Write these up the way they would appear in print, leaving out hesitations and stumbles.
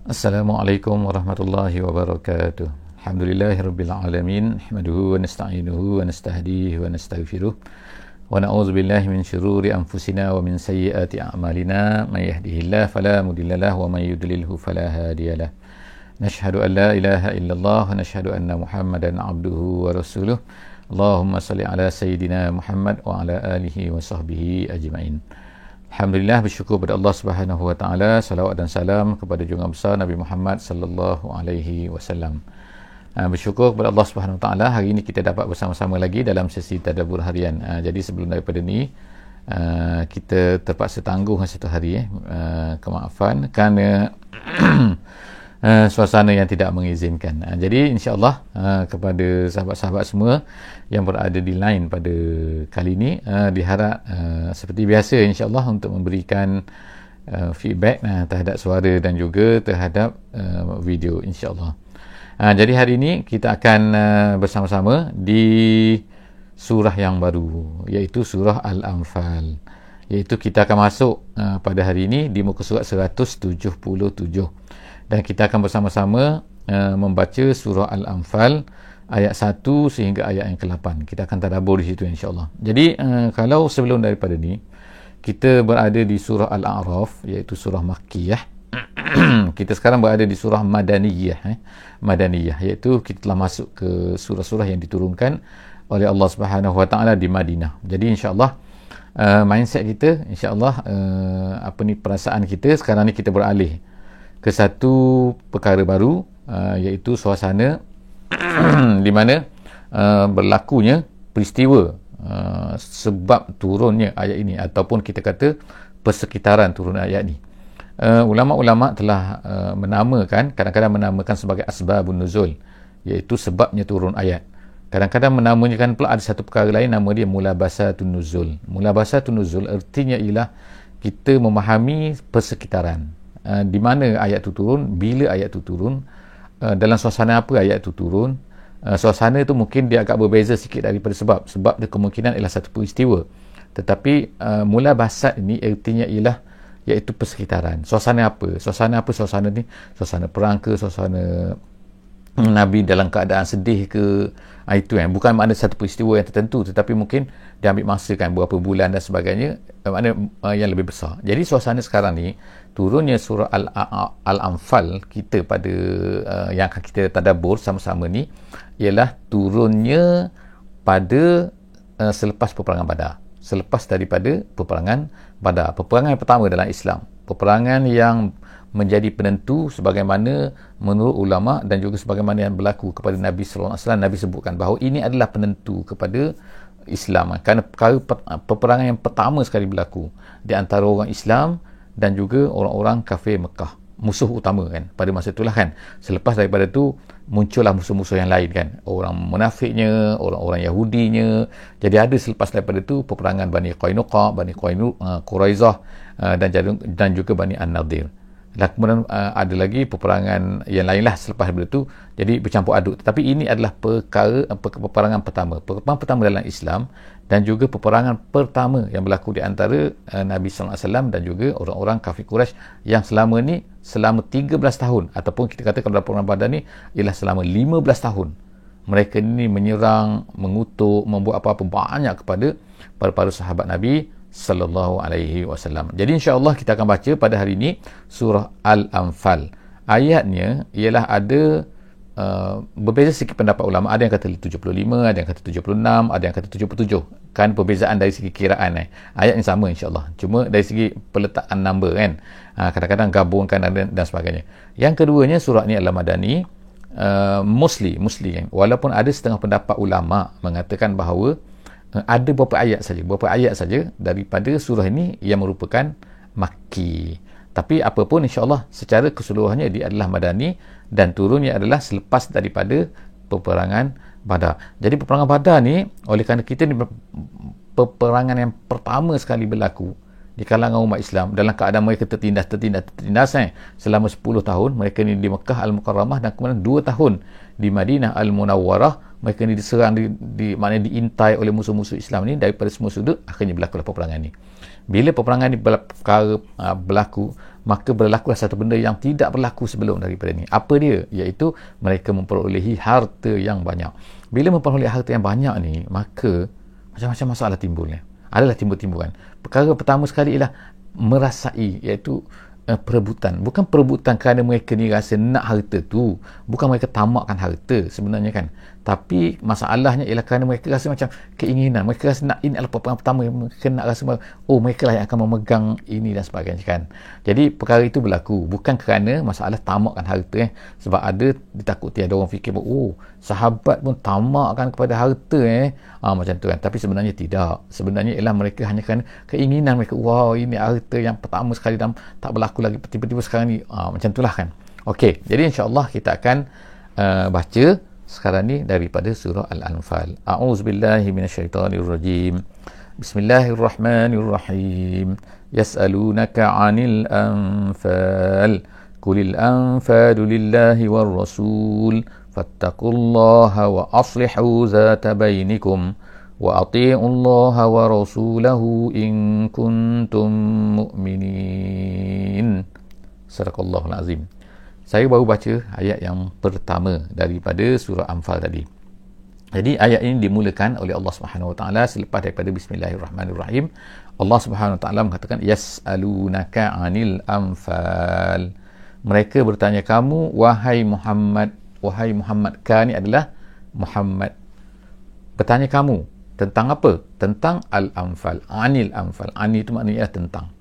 Assalamualaikum warahmatullahi wabarakatuh. Alhamdulillahirabbil alamin. Nahmaduhu wa nasta'inuhu wa nastahdihi wa nastaghfiruh. Wa na'udzu billahi min syururi anfusina wa min sayyiati a'malina. May yahdihillahu fala mudhillalah wa may yudlilhu fala hadiyalah. Nashhadu an la ilaha illallah wa nashhadu anna Muhammadan 'abduhu wa rasuluh. Allahumma salli ala sayyidina Muhammad wa ala alihi wa sahbihi ajma'in. Alhamdulillah, bersyukur kepada Allah Subhanahu wa taala, salawat dan salam kepada junjungan besar Nabi Muhammad sallallahu alaihi wasallam. Bersyukur kepada Allah Subhanahu wa taala, hari ini kita dapat bersama-sama lagi dalam sesi tadabbur harian. Jadi sebelum daripada ni kita terpaksa tangguh satu hari kemaafan kerana suasana yang tidak mengizinkan. Jadi insya-Allah kepada sahabat-sahabat semua yang berada di line pada kali ini, diharap seperti biasa insya-Allah untuk memberikan feedback terhadap suara dan juga terhadap video insya-Allah. Jadi hari ini kita akan bersama-sama di surah yang baru, iaitu surah Al-Anfal. Iaitu kita akan masuk pada hari ini di muka surat 177. Dan kita akan bersama-sama membaca surah Al-Anfal ayat 1 sehingga ayat yang ke-8. Kita akan tadabbur di situ insya-Allah. Jadi kalau sebelum daripada ni kita berada di surah Al-A'raf, iaitu surah Makkiyah. Kita sekarang berada di surah Madaniyah. Madaniyah, iaitu kita telah masuk ke surah-surah yang diturunkan oleh Allah Subhanahu Wa Taala di Madinah. Jadi insya-Allah mindset kita, insya-Allah perasaan kita sekarang ni kita beralih ke satu perkara baru, iaitu suasana di mana berlakunya peristiwa sebab turunnya ayat ini, ataupun kita kata persekitaran turun ayat ini. Ulama-ulama telah menamakan, kadang-kadang menamakan sebagai asbabun nuzul, iaitu sebabnya turun ayat. Kadang-kadang menamakan pula ada satu perkara lain, nama dia mulabasatun nuzul. Mulabasatun nuzul artinya ialah kita memahami persekitaran, di mana ayat itu turun, bila ayat itu turun, dalam suasana apa ayat itu turun. Suasana itu mungkin dia agak berbeza sikit daripada sebab dia kemungkinan ialah satu peristiwa, tetapi mula basat ini artinya ialah iaitu persekitaran. Suasana suasana ni, suasana perang ke, suasana Nabi dalam keadaan sedih ke, itu bukan makna satu peristiwa yang tertentu, tetapi mungkin dia ambil masa beberapa bulan dan sebagainya, makna yang lebih besar. Jadi suasana sekarang ni turunnya surah Al-Anfal kita pada yang akan kita tadabbur sama-sama ni ialah turunnya pada selepas peperangan Badar, selepas daripada peperangan Badar, peperangan yang pertama dalam Islam, peperangan yang menjadi penentu sebagaimana menurut ulama dan juga sebagaimana yang berlaku kepada Nabi sallallahu alaihi wasallam. Nabi sebutkan bahawa ini adalah penentu kepada Islam, kerana peperangan yang pertama sekali berlaku di antara orang Islam dan juga orang-orang kafir Mekah, musuh utama pada masa itulah Selepas daripada itu muncullah musuh-musuh yang lain orang munafiknya, orang-orang Yahudinya. Jadi ada selepas daripada itu peperangan Bani Qainuqa, Bani Quraizah, dan juga Bani An-Nadir. Dan kemudian ada lagi peperangan yang lainlah selepas daripada itu. Jadi bercampur aduk, tetapi ini adalah peperangan pertama, peperangan pertama dalam Islam, dan juga peperangan pertama yang berlaku di antara Nabi sallallahu alaihi wasallam dan juga orang-orang kafir Quraisy yang selama 13 tahun, ataupun kita katakan dalam peperangan Badar ni ialah selama 15 tahun mereka ini menyerang, mengutuk, membuat apa-apa banyak kepada para sahabat Nabi sallallahu alaihi wasallam. Jadi insya-Allah kita akan baca pada hari ini surah Al-Anfal. Ayatnya ialah ada berbeza sikit pendapat ulama. Ada yang kata 75, ada yang kata 76, ada yang kata 77. Kan perbezaan dari segi kiraan ayatnya sama insya-Allah. Cuma dari segi peletakan number kadang-kadang gabungkan dan sebagainya. Yang keduanya, surah ni adalah Madani, mostly walaupun ada setengah pendapat ulama mengatakan bahawa ada beberapa ayat saja daripada surah ini yang merupakan Makki. Tapi apapun insya-Allah secara keseluruhannya dia adalah Madani dan turunnya adalah selepas daripada peperangan Badar. Jadi peperangan Badar ni, oleh kerana kita ni peperangan yang pertama sekali berlaku di kalangan umat Islam dalam keadaan mereka tertindas selama 10 tahun. Mereka ni di Mekah Al-Mukarramah dan kemudian 2 tahun di Madinah Al-Munawwarah. Mereka ni diserang, maknanya diintai oleh musuh-musuh Islam ni daripada semua sudut. Akhirnya berlakulah peperangan ni. Bila peperangan ni berlaku, maka berlakulah satu benda yang tidak berlaku sebelum daripada ni. Apa dia? Iaitu mereka memperolehi harta yang banyak. Bila memperoleh harta yang banyak ni, maka macam-macam masalah timbulnya. Adalah timbul-timbulan. Perkara pertama sekali ialah merasai, iaitu perebutan. Bukan perebutan kerana mereka ni rasa nak harta tu, bukan mereka tamakkan harta sebenarnya kan, tapi masalahnya ialah kerana mereka rasa macam keinginan, mereka rasa nak, ini adalah perkara pertama yang mereka nak rasa, oh mereka lah yang akan memegang ini dan sebagainya kan. Jadi perkara itu berlaku bukan kerana masalah tamakkan harta sebab ada ditakuti ada orang fikir, oh sahabat pun tamakkan kepada harta macam tu kan, tapi sebenarnya tidak. Sebenarnya ialah mereka hanya kerana keinginan mereka, wow ini harta yang pertama sekali dan tak berlaku lagi, tiba-tiba sekarang ni macam itulah kan. Okey, jadi insya-Allah kita akan baca sekarang ni daripada surah Al-Anfal. A'udzubillahi minasyaitonirrajim. Bismillahirrahmanirrahim. Yas'alunaka 'anil anfal. Qulil anfalu lillahi war rasul. Fattaqullaha wa aslihu zata bainikum. Wa ati'ullaha wa rasulahu in kuntum mu'minin. Sadaqallahul azim. Saya baru baca ayat yang pertama daripada surah Anfal tadi. Jadi ayat ini dimulakan oleh Allah Subhanahu Wa Taala selepas daripada Bismillahirrahmanirrahim. Allah Subhanahu Wa Taala mengatakan yas'alunaka 'anil anfal. Mereka bertanya kamu wahai Muhammad. Wahai Muhammad, ka ni adalah Muhammad. Bertanya kamu tentang apa? Tentang al-anfal. 'Anil anfal. 'Ani itu maknanya ialah tentang.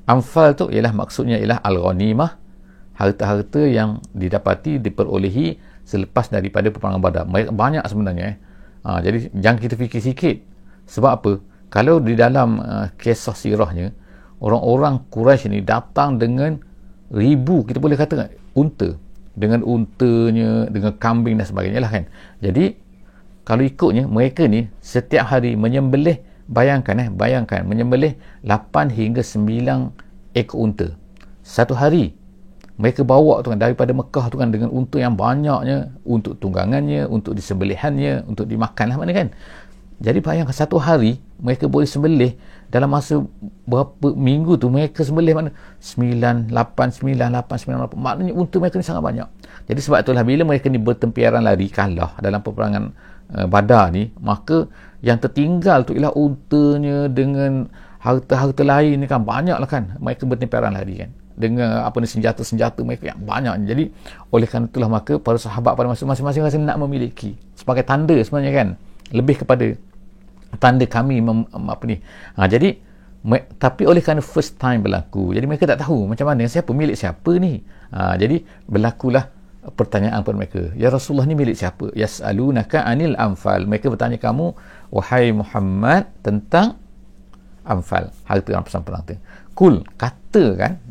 Anfal tu ialah maksudnya ialah al-ghanimah, harta-harta yang didapati, diperolehi selepas daripada peperangan Badar. Banyak sebenarnya. Jadi jangan kita fikir sikit. Sebab apa? Kalau di dalam kisah sirahnya, orang-orang Quraisy ni datang dengan ribu, kita boleh kata unta, dengan untanya, dengan kambing dan sebagainya lah kan. Jadi kalau ikutnya, mereka ni setiap hari menyembelih, bayangkan menyembelih 8 hingga 9 ekor unta satu hari. Mereka bawa tu kan daripada Mekah tu kan dengan unta yang banyaknya, untuk tunggangannya, untuk disembelihannya, untuk dimakan lah mana kan. Jadi bayangkan satu hari mereka boleh sembelih, dalam masa berapa minggu tu mereka sembelih mana 9, 8, 9, 8, 9, 8. Maknanya unta mereka ni sangat banyak. Jadi sebab itulah bila mereka ni bertempiaran lari kalah dalam peperangan Badar ni, maka yang tertinggal tu ialah untanya dengan harta-harta lain ni kan, banyak lah kan. Mereka bertempiaran lari kan dengan senjata-senjata mereka yang banyak. Jadi oleh kerana itulah maka para sahabat pada masing-masing rasa nak memiliki sebagai tanda sebenarnya kan, lebih kepada tanda kami jadi tapi oleh kerana first time berlaku, jadi mereka tak tahu macam mana, siapa milik siapa ni. Jadi berlakulah pertanyaan kepada mereka, ya Rasulullah ni milik siapa? Yas'alunaka 'anil anfal. Mereka bertanya kamu wahai Muhammad tentang anfal, harta rampasan perang tu. Kul, katakan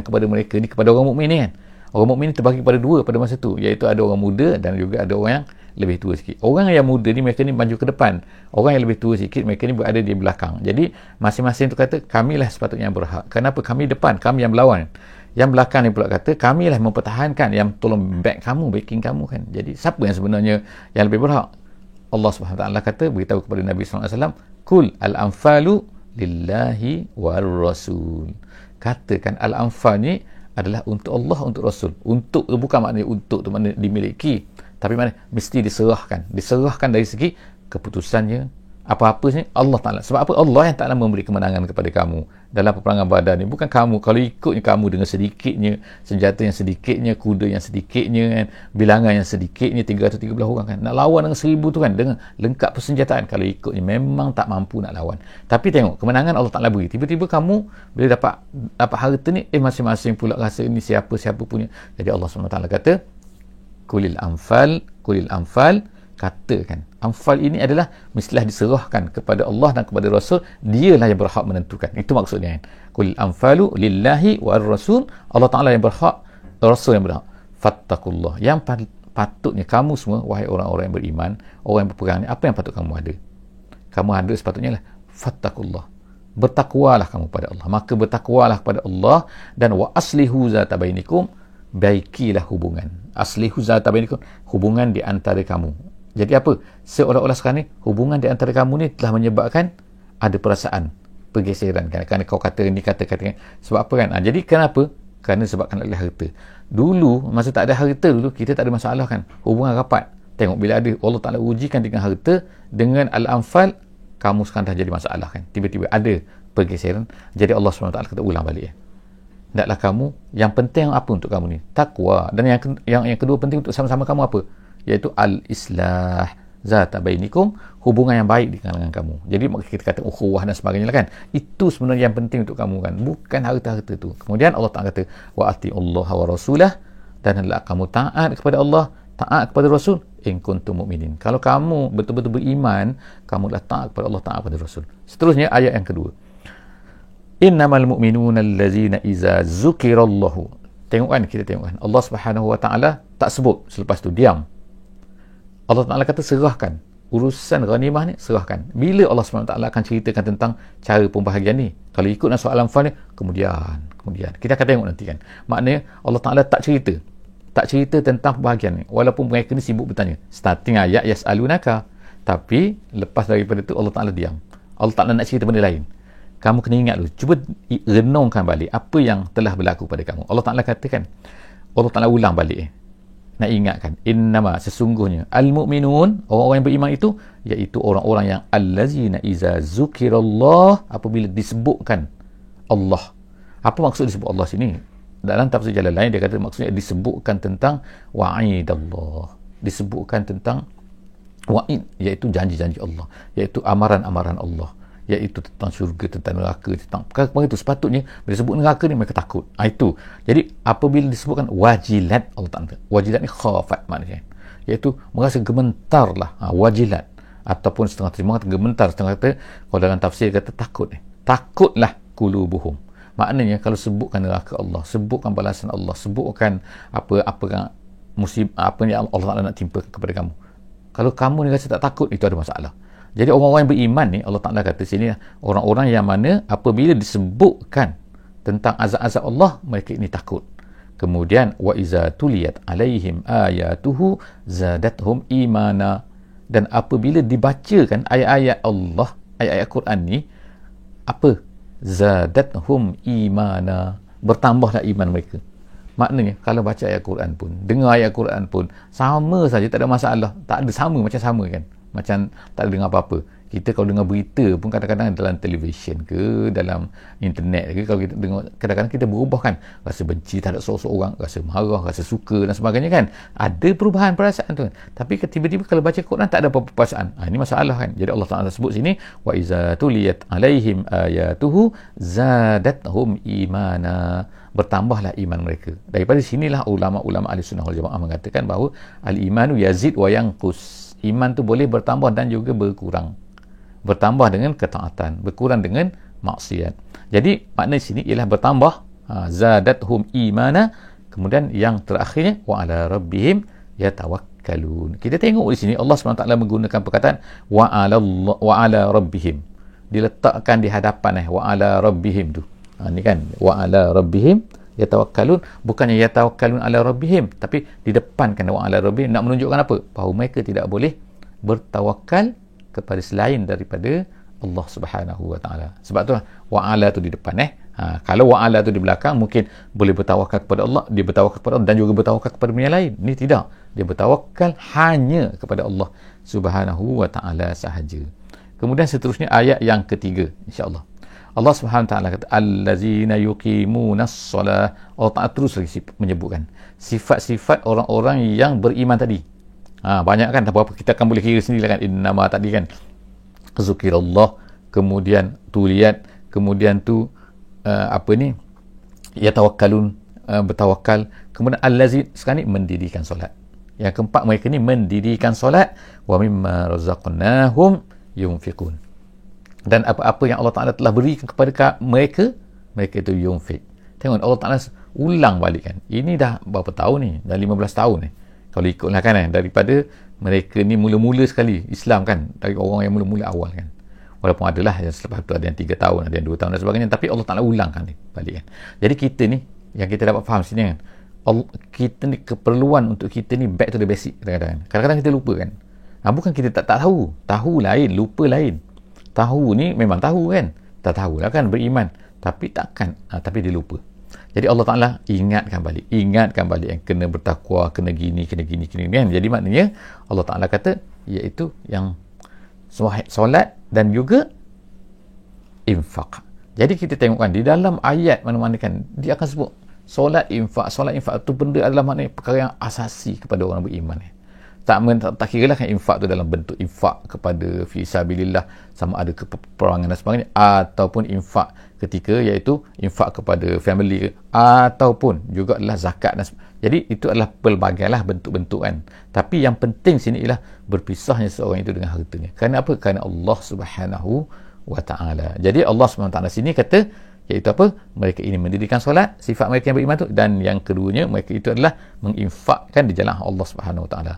kepada mereka ni, kepada orang mukmin ni kan. Orang mukmin ni terbagi kepada dua pada masa tu, iaitu ada orang muda dan juga ada orang yang lebih tua sikit. Orang yang muda ni mereka ni maju ke depan, orang yang lebih tua sikit mereka ni berada di belakang. Jadi masing-masing tu kata kamilah sepatutnya yang berhak. Kenapa kami depan, kami yang berlawan. Yang belakang ni pula kata kamilah mempertahankan, yang tolong backing kamu kan. Jadi siapa yang sebenarnya yang lebih berhak? Allah Subhanahu Wa Taala kata, beritahu kepada Nabi sallallahu alaihi wasallam, kul al-anfalu lillahi war rasul. Katakan al-anfal ni adalah untuk Allah, untuk Rasul. Untuk bukan maknanya untuk tu maknanya dimiliki, tapi maknanya mesti diserahkan dari segi keputusannya, apa-apa Allah Ta'ala. Sebab apa? Allah yang Ta'ala memberi kemenangan kepada kamu dalam peperangan Badar ni, bukan kamu. Kalau ikutnya kamu dengan sedikitnya senjata, yang sedikitnya kuda, yang sedikitnya kan, bilangan yang sedikitnya 313 orang kan, nak lawan dengan 1000 tu kan dengan lengkap persenjataan, kalau ikutnya memang tak mampu nak lawan. Tapi tengok kemenangan Allah Ta'ala beri. Tiba-tiba kamu bila dapat harta ni, masing-masing pula rasa ini siapa punya. Jadi Allah SWT kata kulil anfal, katakan anfal ini adalah mestilah diserahkan kepada Allah dan kepada Rasul. Dialah yang berhak menentukan. Itu maksudnya kan. Qul anfalu lillahi wa rasul. Allah Ta'ala yang berhak, Rasul yang berhak. Fattakullah. Yang patutnya kamu semua, wahai orang-orang yang beriman, orang yang berperang ni, apa yang patut kamu ada? Kamu ada sepatutnya lah fattakullah. Bertakwalah kamu pada Allah. Maka bertakwalah kepada Allah, dan wa aslihu zata bainikum, baikilah hubungan. Aslihu zata bainikum, hubungan di antara kamu. Jadi apa? Seolah-olah sekarang ni hubungan di antara kamu ni telah menyebabkan ada perasaan pergeseran kan. Kerana kau kata ni kata sebab apa kan? Jadi kenapa? Kerana sebabkan oleh harta. Dulu masa tak ada harta dulu, kita tak ada masalah kan, hubungan rapat. Tengok bila ada Allah Ta'ala ujikan dengan harta, dengan Al-Anfal, kamu sekarang dah jadi masalah kan. Tiba-tiba ada pergeseran. Jadi Allah SWT kata ulang balik ya. Hendaklah kamu, yang penting apa untuk kamu ni? Takwa. Dan yang kedua penting untuk sama-sama kamu apa? Iaitu al-islah zata bainikum, hubungan yang baik di kalangan kamu. Jadi kita kata ukhuwah dan sebagainya lah kan. Itu sebenarnya yang penting untuk kamu kan, bukan harta-harta tu. Kemudian Allah Ta'ala kata wa ati'ullah wa rasulah, dan hendaklah kamu taat kepada Allah, taat kepada Rasul, in kuntum mu'minin. Kalau kamu betul-betul beriman, kamu dah taat kepada Allah, taat kepada Rasul. Seterusnya ayat yang kedua, innamal mu'minuna allazina iza zukirallahu. Tengok kan, kita tengok kan, Allah Subhanahu wa Ta'ala tak sebut, selepas tu diam. Allah Ta'ala kata serahkan urusan ghanimah ni, serahkan. Bila Allah SWT akan ceritakan tentang cara pembahagian ni? Kalau ikut dalam soal Anfal ni, kemudian kita akan tengok nanti kan. Maknanya Allah Ta'ala tak cerita tentang pembahagian ni, walaupun mereka ni sibuk bertanya starting ayat yas'alunaka, tapi lepas daripada tu Allah Ta'ala diam. Allah Ta'ala nak cerita benda lain. Kamu kena ingat dulu, cuba renungkan balik apa yang telah berlaku pada kamu. Allah Ta'ala katakan, Allah Ta'ala ulang balik nak ingatkan, innama, sesungguhnya, al-mu'minun, orang-orang yang beriman itu, iaitu orang-orang yang allazina iza zukirallah, apabila disebutkan Allah. Apa maksud disebut Allah sini? Dalam tafsir jalan lain dia kata maksudnya disebutkan tentang wa'idallah, disebutkan tentang wa'id, iaitu janji-janji Allah, iaitu amaran-amaran Allah, iaitu tentang syurga, tentang neraka, tentang perkara itu. Sepatutnya bila sebut neraka ni mereka takut. Itu. Jadi apabila disebutkan wajilat, Allah Ta'ala, wajilat ni khafat maknanya, iaitu merasa gementar lah, wajilat, ataupun setengah terjemah kata gementar, setengah kata, kalau dalam tafsir kata takut ni, takutlah qulubuhum. Maknanya kalau sebutkan neraka Allah, sebutkan balasan Allah, sebutkan apa musibah, apa yang Allah Ta'ala nak timpakan kepada kamu, kalau kamu ni rasa tak takut, itu ada masalah. Jadi orang-orang yang beriman ni, Allah Ta'ala kata sini, orang-orang yang mana apabila disebutkan tentang azab-azab Allah, mereka ini takut. Kemudian wa iza tuliyat alaihim ayatuhu zadathum imana, dan apabila dibacakan ayat-ayat Allah, ayat-ayat Quran ni, apa? Zadathum imana, bertambahlah iman mereka. Maknanya kalau baca ayat Quran pun, dengar ayat Quran pun, sama saja, tak ada masalah, tak ada, sama macam sama kan, macam tak ada dengar apa-apa. Kita kalau dengar berita pun kadang-kadang dalam televisyen ke, dalam internet ke, kalau kita dengar, kadang-kadang kita berubah kan, rasa benci terhadap seorang, rasa marah, rasa suka dan sebagainya kan, ada perubahan perasaan tu. Tapi tiba-tiba kalau baca Quran tak ada apa-apa perasaan, ini masalah kan. Jadi Allah Ta'ala sebut sini wa iza tuliyat alaihim ayatuhu zadathum imana, bertambahlah iman mereka. Daripada sinilah ulama-ulama Ahlussunnah wal Jamaah mengatakan bahawa al-imanu yazid wa yanqus, iman tu boleh bertambah dan juga berkurang. Bertambah dengan ketaatan, berkurang dengan maksiat. Jadi makna sini ialah bertambah, zadathum imana. Kemudian yang terakhirnya wa ala rabbihim yatawakkalun. Kita tengok di sini Allah SWT menggunakan perkataan wa ala rabbihim, diletakkan di hadapan wa ala rabbihim tu. Ni kan wa ala rabbihim yatawakkalun, bukannya yatawakkalun ala rabbihim, tapi di depankan wa ala rabbihim, nak menunjukkan apa? Bahawa mereka tidak boleh bertawakal kepada selain daripada Allah Subhanahu wa Ta'ala. Sebab tu wa ala tu di depan. Kalau wa ala tu di belakang, mungkin boleh bertawakal kepada Allah, dia bertawakal kepada Allah dan juga bertawakal kepada yang lain. Ni tidak, dia bertawakal hanya kepada Allah Subhanahu wa Ta'ala sahaja. Kemudian seterusnya ayat yang ketiga, insya-Allah, Allah Subhanahu wa Ta'ala kata allazina yuqimunas solah. Allah Ta'ala terus lagi menyebutkan sifat-sifat orang-orang yang beriman tadi. Banyak kan, tak apa, kita akan boleh kira sendiri kan. Innama tadi kan zukirallah, kemudian tuliyat, kemudian tu yatawakkalun, bertawakal, kemudian allazi, sekarang ni mendirikan solat. Yang keempat, mereka ni mendirikan solat, wa mimma razaqnahum yunfiqun, dan apa-apa yang Allah Ta'ala telah berikan kepada mereka itu yunfiq. Tengok Allah Ta'ala ulang balik kan. Ini dah berapa tahun ni? Dah 15 tahun ni kalau ikutlah kan, daripada mereka ni mula-mula sekali Islam kan, dari orang yang mula-mula awal kan, walaupun adalah yang selepas tu ada yang 3 tahun, ada yang 2 tahun dan sebagainya, tapi Allah Ta'ala ulangkan ni balik kan. Jadi kita ni, yang kita dapat faham sini kan, kita ni, keperluan untuk kita ni back to the basic. Kadang-kadang kita lupa kan. Bukan kita tak tahu, tahu lain, lupa lain. Tahu ni memang tahu kan, tak tahulah kan beriman, tapi takkan, tapi dia lupa. Jadi Allah Ta'ala ingatkan balik yang kena bertakwa, kena gini kan. Jadi maknanya Allah Ta'ala kata iaitu yang solat dan juga infak. Jadi kita tengokkan di dalam ayat mana-mana kan dia akan sebut solat infak tu benda adalah maknanya perkara yang asasi kepada orang beriman. Tak kira lah kan infak tu dalam bentuk infak kepada fisabilillah, sama ada ke peperangan dan sebagainya, ataupun infak ketika iaitu infak kepada family, ataupun juga adalah zakat dan jadi itu adalah pelbagai lah bentuk-bentuk kan. Tapi yang penting sini ialah berpisahnya seorang itu dengan hartanya. Kerana apa? Kerana Allah Subhanahu wa ta'ala. Jadi Allah Subhanahu wa ta'ala sini kata iaitu apa? Mereka ini mendirikan solat, sifat mereka yang beriman tu, dan yang keduanya mereka itu adalah menginfakkan di jalan Allah Subhanahu wa ta'ala.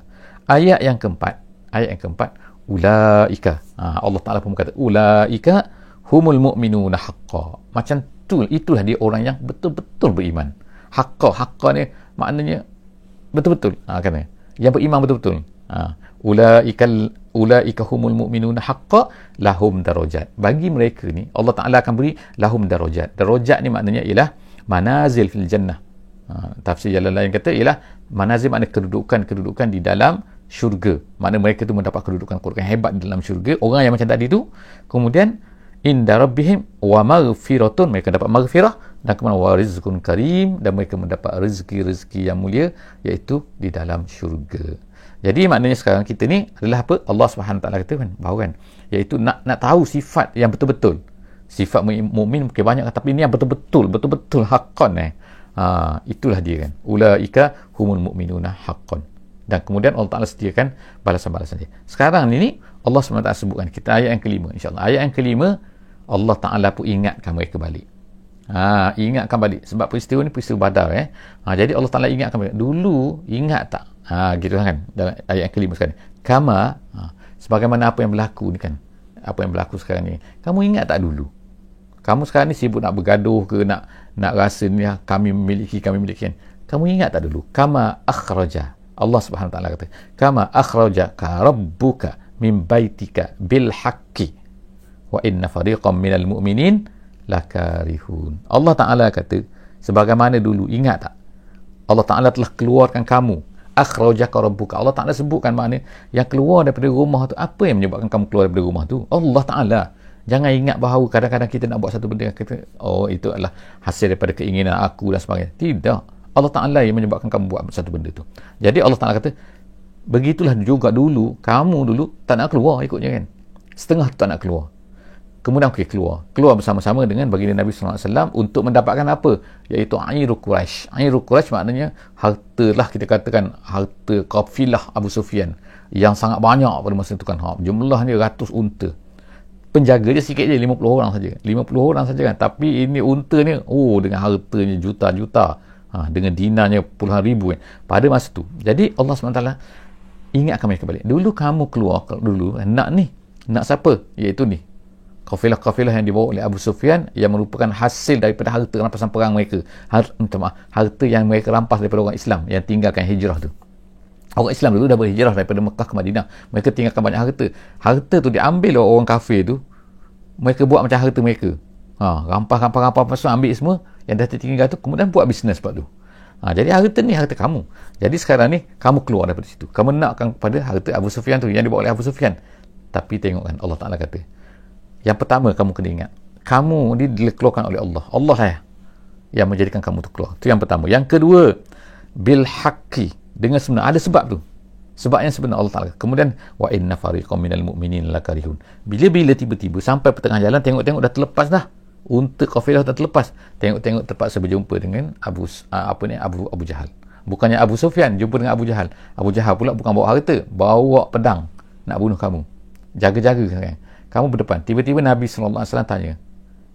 Ayat yang keempat, ulaika. Allah Ta'ala pun kata ulaika humul mu'minuna haqqa. Macam tu, itulah dia orang yang betul-betul beriman. Haqqa ni maknanya betul-betul. Kan? Yang beriman betul-betul. Ulaika humul mu'minuna haqqa lahum darajat. Bagi mereka ni Allah Ta'ala akan beri lahum darajat. Darajat ni maknanya ialah manazil fil jannah. Tafsir jalan lain kata ialah manazil makna kedudukan di dalam syurga. Makna mereka tu mendapat kedudukan hebat di dalam syurga, orang yang macam tadi tu. Kemudian inda rabbihim wa maghfiratun, mereka dapat maghfirah, dan kemudian wa rizqun karim, dan mereka mendapat rezeki yang mulia iaitu di dalam syurga. Jadi maknanya sekarang kita ni adalah apa? Allah Subhanahu Taala kata kan bahawa kan iaitu nak tahu sifat yang betul-betul. Sifat mukmin mungkin banyak, tapi ini yang betul-betul haqqan itulah dia kan. Ulaika humul mu'minuna haqqan. Dan kemudian Allah Ta'ala sediakan balasan-balasan dia. Sekarang ini Allah SWT sebutkan kita ayat yang kelima, insyaAllah. Ayat yang kelima Allah Ta'ala pun ingatkan mereka balik. Ingatkan balik sebab peristiwa ni peristiwa Badar. Jadi Allah Ta'ala ingatkan balik. Dulu ingat tak? Gitu kan dalam ayat yang kelima sekarang. Kama sebagaimana apa yang berlaku ni kan. Apa yang berlaku sekarang ni. Kamu ingat tak dulu? Kamu sekarang ni sibuk nak bergaduh ke nak rasa ni kami memiliki kan. Kamu ingat tak dulu? Kama akhraja, Allah Subhanahu Taala kata, kama akhrajaka rabbuka min baitika bil haqqi wa inna fariqam minal mu'minin lakarihun. Allah Taala kata sebagaimana dulu, ingat tak? Allah Taala telah keluarkan kamu. Akhrajaka rabbuka, Allah Taala sebutkan makna yang keluar daripada rumah tu. Apa yang menyebabkan kamu keluar daripada rumah tu? Allah Taala. Jangan ingat bahawa kadang-kadang kita nak buat satu benda, kita itu adalah hasil daripada keinginan aku dan sebagainya. Tidak. Allah Ta'ala yang menyebabkan kamu buat satu benda tu. Jadi Allah Ta'ala kata begitulah juga dulu, kamu dulu tak nak keluar ikutnya kan, setengah tu tak nak keluar, kemudian keluar bersama-sama dengan baginda Nabi SAW untuk mendapatkan apa? Iaitu Airu Quraisy. Airu Quraisy maknanya harta lah, kita katakan harta kafilah Abu Sufyan yang sangat banyak pada masa itu kan. Jumlahnya ratus unta, penjaga dia sikit je, 50 orang saja kan. Tapi ini unta ni dengan hartanya juta-juta, dengan dinarnya puluhan ribu kan pada masa tu. Jadi Allah SWT ingatkan mereka balik. Dulu kamu keluar dulu nak siapa? Iaitu ni kafilah yang dibawa oleh Abu Sufyan, yang merupakan hasil daripada harta rampasan perang mereka. Harta yang mereka rampas daripada orang Islam yang tinggalkan hijrah tu. Orang Islam dulu dah berhijrah daripada Mekah ke Madinah, mereka tinggalkan banyak harta tu diambil oleh orang kafir tu, mereka buat macam harta mereka. Rampas pasal ambil semua yang dah tertinggal tu, kemudian buat bisnes sebab tu. Jadi harta ni harta kamu. Jadi sekarang ni kamu keluar daripada situ, kamu nakkan pada harta Abu Sufyan tu yang dibawa oleh Abu Sufyan. Tapi tengokkan Allah Ta'ala kata, yang pertama kamu kena ingat, kamu ni dikeluarkan oleh Allah. Allah lah yang menjadikan kamu tu keluar. Itu yang pertama. Yang kedua, bil haqqi, dengan sebenar, ada sebab tu, sebab yang sebenar Allah Ta'ala. Kemudian wa inna fariqam minal mu'minin lakarihun, bila tiba-tiba sampai pertengah jalan, tengok dah terlepas dah, unta kafilah dah terlepas, tengok terpaksa berjumpa dengan Abu Jahal. Bukannya Abu Sufyan jumpa dengan Abu Jahal. Abu Jahal pula bukan bawa harta, bawa pedang nak bunuh kamu. Jaga-jaga kan, kamu berdepan. Tiba-tiba Nabi SAW tanya,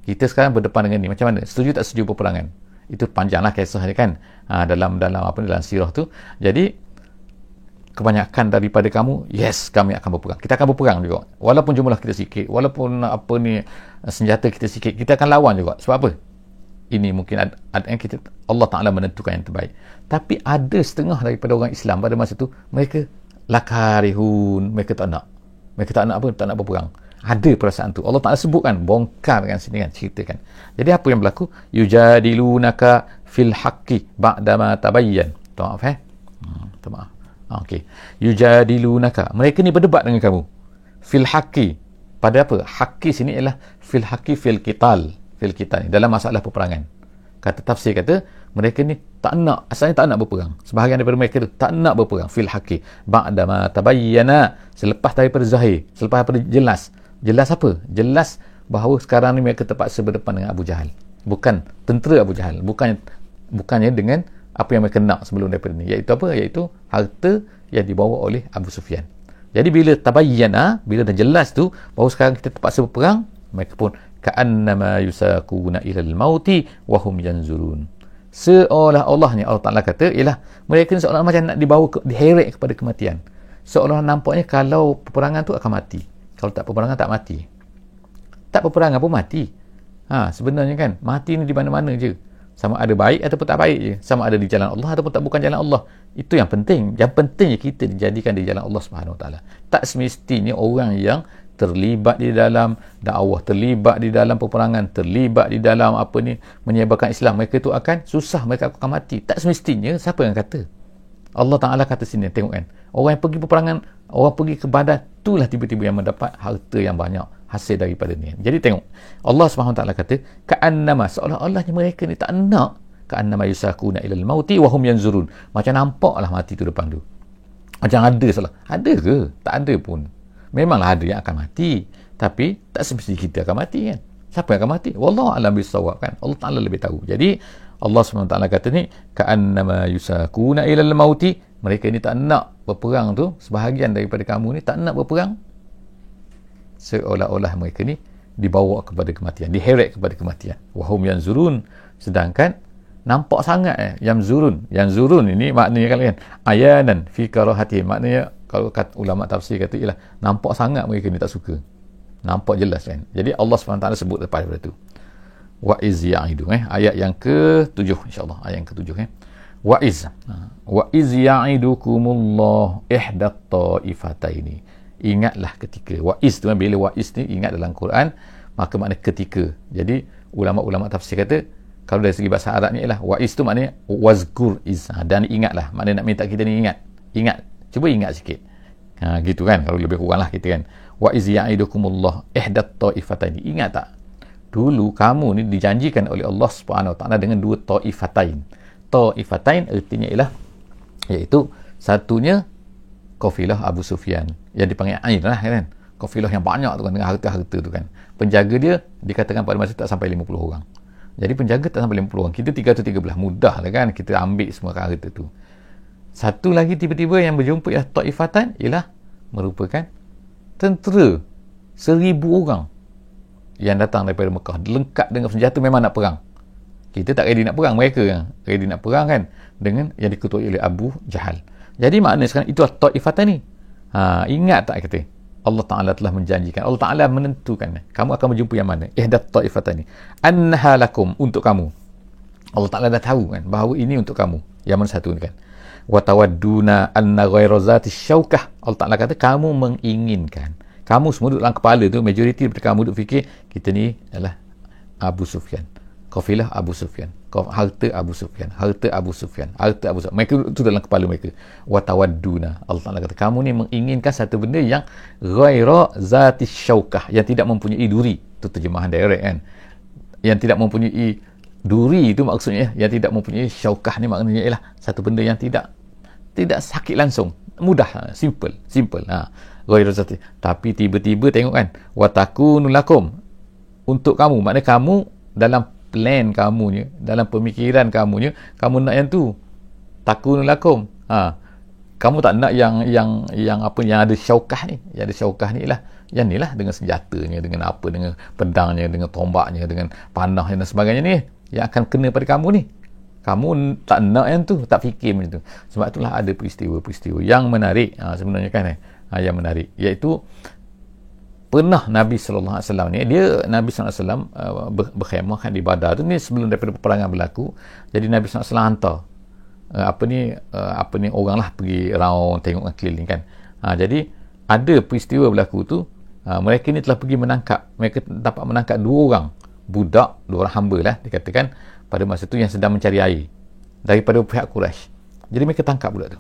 kita sekarang berdepan dengan ni, macam mana? Setuju tak setuju peperangan? Itu panjanglah kisahnya kan, dalam sirah tu. Jadi kebanyakan daripada kamu, yes, kami akan berperang, kita akan berperang juga, walaupun jumlah kita sikit, walaupun senjata kita sikit, kita akan lawan juga. Sebab apa? Ini mungkin ada yang kita, Allah Ta'ala menentukan yang terbaik. Tapi ada setengah daripada orang Islam pada masa tu, mereka lakarihun, mereka tak nak apa, tak nak berperang. Ada perasaan tu. Allah Ta'ala sebutkan, bongkarkan sini kan, ceritakan. Jadi apa yang berlaku? Yujadilunaka fil haqqi ba'dama tabayyan. Maaf maaf. Okey. Yujadilunaka. Mereka ni berdebat dengan kamu. Fil haqqi. Pada apa? Haqqi sini ialah fil haqqi fil qital. Fil qital. Dalam masalah peperangan. Kata tafsir kata, mereka ni tak nak, asalnya tak nak berperang. Sebahagian daripada mereka tu tak nak berperang. Fil haqqi. Ba'dama tabayyana. Selepas daripada zahir. Selepas daripada jelas. Jelas apa? Jelas bahawa sekarang ni mereka terpaksa berdepan dengan Abu Jahal. Bukan tentera Abu Jahal. Bukannya dengan apa yang mereka nak sebelum daripada ni. Iaitu apa? Iaitu harta yang dibawa oleh Abu Sufyan. Jadi bila tabayyana, bila dah jelas tu bahawa sekarang kita terpaksa berperang, mereka pun ka'annama yusakuna ilal mauti wa hum yanzurun. Seolah-olahnya Allah Ta'ala kata ialah mereka ni seolah macam nak dibawa diheret kepada kematian. Seolah nampaknya kalau peperangan tu akan mati. Kalau tak peperangan tak mati. Tak peperangan pun mati. Sebenarnya kan mati ni di mana-mana je. Sama ada baik ataupun tak baik je. Sama ada di jalan Allah ataupun tak bukan jalan Allah. Itu yang penting. Yang pentingnya kita dijadikan di jalan Allah Subhanahu Wa Taala. Tak semestinya orang yang terlibat di dalam dakwah, terlibat di dalam peperangan, terlibat di dalam menyebarkan Islam, mereka tu akan susah, mereka akan mati. Tak semestinya. Siapa yang kata? Allah Ta'ala kata sini, tengok kan, orang yang pergi peperangan, orang pergi ke Badar, itulah tiba-tiba yang mendapat harta yang banyak hasil daripada ni. Jadi tengok, Allah SWT kata ka'annama, seolah-olahnya mereka ni tak nak, ka'annama yusakuna ilal mauti wa hum yanzurun, macam nampaklah mati tu depan tu, macam ada salah. Ada ke? Tak ada pun. Memanglah ada yang akan mati, tapi tak semestinya kita akan mati kan. Siapa yang akan mati? Wallahu a'lam bissawab kan. Allah Ta'ala lebih tahu. Jadi Allah SWT kata ni ka'annama yusakuna ilal mauti, mereka ni tak nak berperang tu, sebahagian daripada kamu ni tak nak berperang, seolah-olah mereka ni dibawa kepada kematian, diheret kepada kematian. Wahum yanzurun, sedangkan nampak sangat yanzurun ini maknanya kan ayanan fi karahati, maknanya kalau kata ulama tafsir kata ialah nampak sangat mereka ni tak suka, nampak jelas kan. Jadi Allah SWT sebut lepas daripada tu wa iz ya'idu, ayat yang ke-7 insya-Allah, ayat yang ke-7 wa iz ya'idukumullah ihdat ta'ifataini. Ingatlah ketika, wa iz tu bila wa iz ni ingat dalam Quran maka makna ketika. Jadi ulama-ulama tafsir kata kalau dari segi bahasa Arab ni ialah wa iz tu maknanya wazkur iz, dan ingatlah, maknanya nak minta kita ni ingat, cuba ingat sikit, gitu kan, kalau lebih kurang lah kita kan. Wa iz ya'idukumullah ihdat ta'ifataini, ingat tak dulu kamu ni dijanjikan oleh Allah Subhanahu Wa Taala dengan dua ta'ifatain. Ta'ifatain artinya ialah, iaitu satunya kafilah Abu Sufyan yang dipanggil Ain lah kan, kafilah yang banyak tu kan, dengan harta-harta tu kan. Penjaga dia dikatakan pada masa tak sampai 50 orang. Jadi penjaga tak sampai 50 orang, kita 313, mudah lah kan kita ambil semua harta tu. Satu lagi tiba-tiba yang berjumpa ialah ta'ifatan, ialah merupakan tentera 1000 orang yang datang daripada Mekah, lengkap dengan senjata, memang nak perang. Kita tak ready nak perang, mereka yang ready nak perang kan, dengan yang diketuai oleh Abu Jahal. Jadi maknanya sekarang itu ta'ifatan ni. Ingat tak kata Allah Ta'ala telah menjanjikan, Allah Ta'ala menentukan kamu akan berjumpa yang mana, ihdat ta'ifatan ni annaha lakum, untuk kamu. Allah Ta'ala dah tahu kan bahawa ini untuk kamu, yang mana satu ni kan. Wa tawadduna anna ghayra zati syaukah, Allah Ta'ala kata kamu menginginkan, kamu semua duduk dalam kepala tu, majoriti daripada kamu duduk fikir kita ni adalah Abu Sufyan, kafilah Abu Sufyan, harta Abu Sufyan, harta Abu Sufyan, harta Abu Sufyan. Mereka itu dalam kepala mereka. Wa tawadduna, Allah Ta'ala kata kamu ni menginginkan satu benda yang ghaira zati syaukah, yang tidak mempunyai duri. Itu terjemahan direct kan. Yang tidak mempunyai duri itu maksudnya, yang tidak mempunyai syaukah ni maknanya ialah satu benda yang tidak sakit langsung, mudah, simple. Ghaira zati. Tapi tiba-tiba tengok kan, wa takunu lakum, untuk kamu, maknanya kamu dalam plan kamunya, dalam pemikiran kamunya, kamu nak yang tu, takunu lakum. Kamu tak nak yang apa yang ada syaukah ni. Yang ada syaukah ni lah, yang ni lah, dengan senjatanya, dengan apa, dengan pedangnya, dengan tombaknya, dengan panahnya dan sebagainya ni, yang akan kena pada kamu ni. Kamu tak nak yang tu, tak fikir macam tu. Sebab itulah ada peristiwa-peristiwa yang menarik sebenarnya kan, yang menarik, iaitu pernah Nabi SAW ni, Nabi SAW berkhemah kan di Badar tu ni, sebelum daripada peperangan berlaku. Jadi Nabi SAW hantar apa ni orang lah pergi round, tengok keliling kan. Jadi ada peristiwa berlaku tu Mereka ni telah pergi menangkap, mereka dapat menangkap 2 orang budak, 2 orang hamba lah dikatakan pada masa tu, yang sedang mencari air daripada pihak Quraisy. Jadi mereka tangkap budak tu,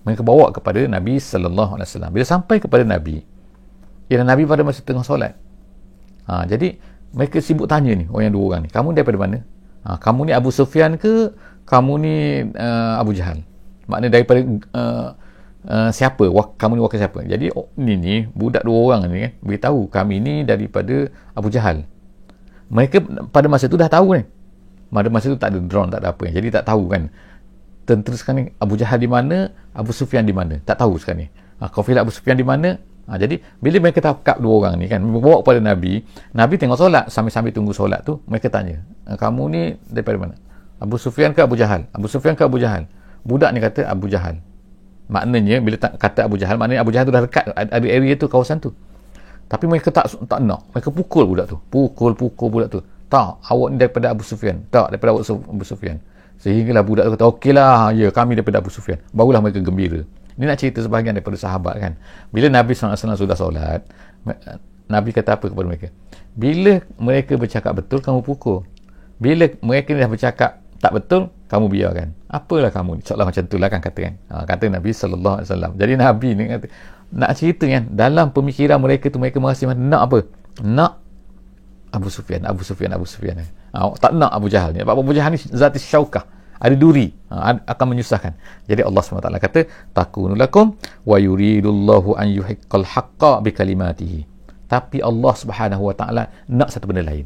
mereka bawa kepada Nabi sallallahu alaihi wasallam. Bila sampai kepada Nabi, Nabi pada masa tengah solat. Jadi mereka sibuk tanya ni, orang yang 2 orang ni, kamu daripada mana? Kamu ni Abu Sufyan ke? Kamu ni Abu Jahal? Maknanya daripada siapa? Kamu ni wakil siapa? Jadi ni budak 2 orang ni kan beritahu, kami ni daripada Abu Jahal. Mereka pada masa tu dah tahu kan. Pada masa tu tak ada drone, tak ada apa kan. Jadi tak tahu kan tentera sekarang ni Abu Jahal di mana, Abu Sufyan di mana. Tak tahu sekarang ni. Kafilah Abu Sufyan di mana. Jadi bila mereka tangkap 2 orang ni kan, bawa kepada Nabi, Nabi tengok solat, sambil-sambil tunggu solat tu, mereka tanya, kamu ni daripada mana? Abu Sufyan ke Abu Jahal? Abu Sufyan ke Abu Jahal? Budak ni kata Abu Jahal. Maknanya bila kata Abu Jahal, maknanya Abu Jahal tu dah dekat, ada area tu, kawasan tu. Tapi mereka tak nak. Mereka pukul budak tu. Pukul budak tu. Tak, awak ni daripada Abu Sufyan. Tak, daripada Abu Sufyan. Sehinggalah budak tu kata, okeylah, ya, kami daripada Abu Sufyan. Barulah mereka gembira. Ini nak cerita sebahagian daripada sahabat kan. Bila Nabi SAW sudah solat, Nabi kata apa kepada mereka? Bila mereka bercakap betul, kamu pukul. Bila mereka dah bercakap tak betul, kamu biarkan. Apalah kamu ni? Seolah macam itulah kan kata kan. Kata Nabi SAW. Jadi Nabi ni kata, nak cerita kan, dalam pemikiran mereka tu, mereka merasa nak apa? Nak Abu Sufyan. Tak nak Abu Jahal ni. Abu Jahal ni zati syaukah, ada duri, akan menyusahkan. Jadi Allah SWT kata, takunu lakum wa yuridullahu an yuhiqqal haqqa bi kalimatihi. Tapi Allah Subhanahu wa taala nak satu benda lain.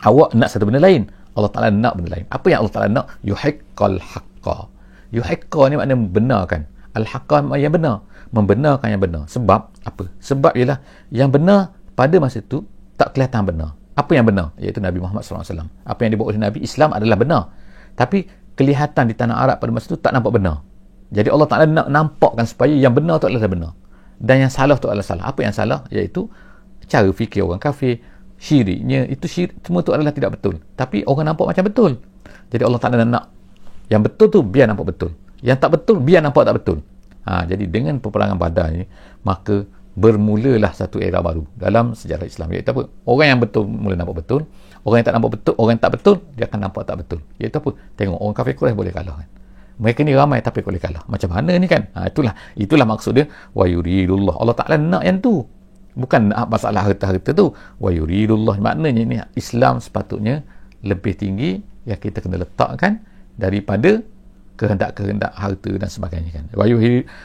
Awak nak satu benda lain, Allah Taala nak benda lain. Apa yang Allah Taala nak? Yuhiqqal haqqa. Yuhiqqa ni maknanya membenarkan. Al-haqqa yang benar, membenarkan yang benar. Sebab apa? Sebab ialah yang benar pada masa itu tak kelihatan benar. Apa yang benar? Iaitu Nabi Muhammad SAW. Apa yang dibawa oleh Nabi, Islam adalah benar. Tapi kelihatan di tanah Arab pada masa itu tak nampak benar. Jadi Allah Ta'ala nak nampakkan supaya yang benar itu adalah benar dan yang salah itu adalah salah. Apa yang salah? Iaitu cara fikir orang kafir, syiriknya, itu syirik, semua itu adalah tidak betul. Tapi orang nampak macam betul. Jadi Allah Ta'ala nak yang betul tu biar nampak betul, yang tak betul biar nampak tak betul. Jadi dengan peperangan Badar ni, maka bermulalah satu era baru dalam sejarah Islam. Iaitu apa? Orang yang betul mula nampak betul, orang yang tak nampak betul, orang yang tak betul dia akan nampak tak betul. Iaitu apa? Tengok orang kafir Quraisy boleh kalah kan. Mereka ni ramai tapi boleh kalah. Macam mana ni kan? Itulah maksud dia wa yuridullah. Allah Ta'ala nak yang tu. Bukan nak masalah harta-harta tu. Wa yuridullah. Maknanya ni Islam sepatutnya lebih tinggi yang kita kena letakkan daripada kehendak-kehendak harta dan sebagainya kan.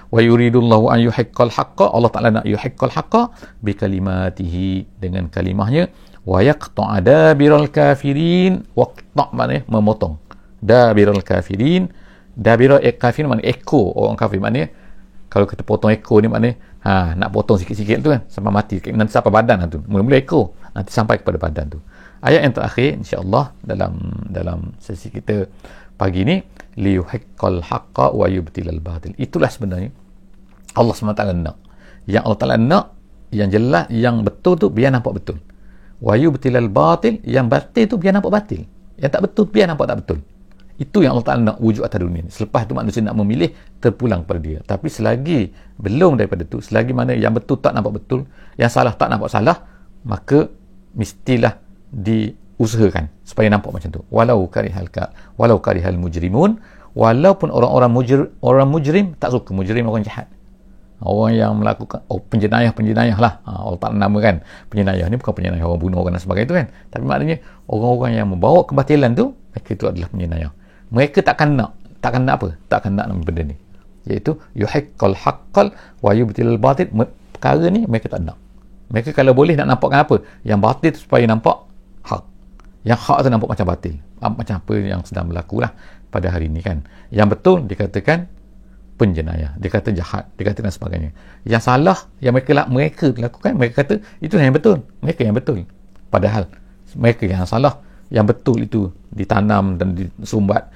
Wa yuridullahu an yuhiqqal haqqa. Allah Ta'ala nak yuhiqqal haqqa bi kalimatihi, dengan kalimahnya. Wa yaqta'a dabiral kafirin. Waqta' maknanya memotong. Dabiral kafirin. Dabiral kafirin maknanya ekor orang kafir. Maknanya kalau kita potong ekor ni maknanya nak potong sikit-sikit tu kan sampai mati, nanti sampai badan tu. Mula-mula ekor, nanti sampai kepada badan tu. Ayat yang terakhir insya-Allah dalam sesi kita pagi ni, liyuhiqqal haqqa wa yubtilal batil. Itulah sebenarnya Allah SWT nak. Yang Allah Ta'ala nak, yang jelas, yang betul tu biar nampak betul. Wa yubtilal batil, yang batil tu biar nampak batil. Yang tak betul biar nampak tak betul. Itu yang Allah Ta'ala nak wujud atas dunia ni. Selepas tu manusia nak memilih, terpulang kepada dia. Tapi selagi belum daripada tu, selagi mana yang betul tak nampak betul, yang salah tak nampak salah, maka mestilah diusahakan supaya nampak macam tu. Walau karihal mujrimun, walaupun orang mujrim tak suka. Mujrim orang jahat, orang yang melakukan penjenayah lah. Allah Ta'ala namakan penjenayah ni bukan penjenayah orang bunuh orang dan sebagainya tu kan. Tapi maknanya orang-orang yang membawa kebatilan tu, mereka itu adalah penjenayah. Mereka takkan nak benda ni, iaitu yuhiqqal haqqal wa yubtilal batil. Perkara ni mereka tak nak. Mereka kalau boleh nak nampakkan apa? Yang batil tu supaya nampak hak, yang hak tu nampak macam batil, macam apa yang sedang berlaku lah pada hari ni kan. Yang betul dikatakan penjenayah, dikata jahat, dikata dan sebagainya. Yang salah yang mereka lakukan, mereka kata itu yang betul, mereka yang betul, padahal mereka yang salah. Yang betul itu ditanam dan disumbat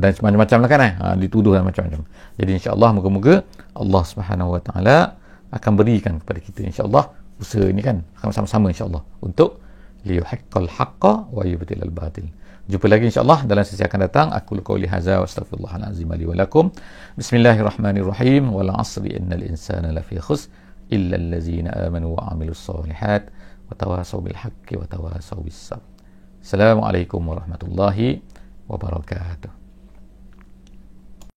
dan macam-macam lah kan, dituduh dan macam-macam. Jadi insya-Allah moga-moga Allah Subhanahu Wa Taala akan berikan kepada kita insya-Allah usaha ini kan, sama-sama insya-Allah untuk liyuhiqqal haqqa wa yubtilal batil. Jumpa lagi insya-Allah dalam sesi akan datang. Aku qauli hadza wa astaghfirullahalazim li wa lakum. Bismillahirrahmanirrahim. Wal 'asri innal insana lafi khusr illa allazina amanu wa amilus solihat wa tawasaw bil haqqi wa tawasaw bis sabr. Assalamualaikum warahmatullahi wabarakatuh.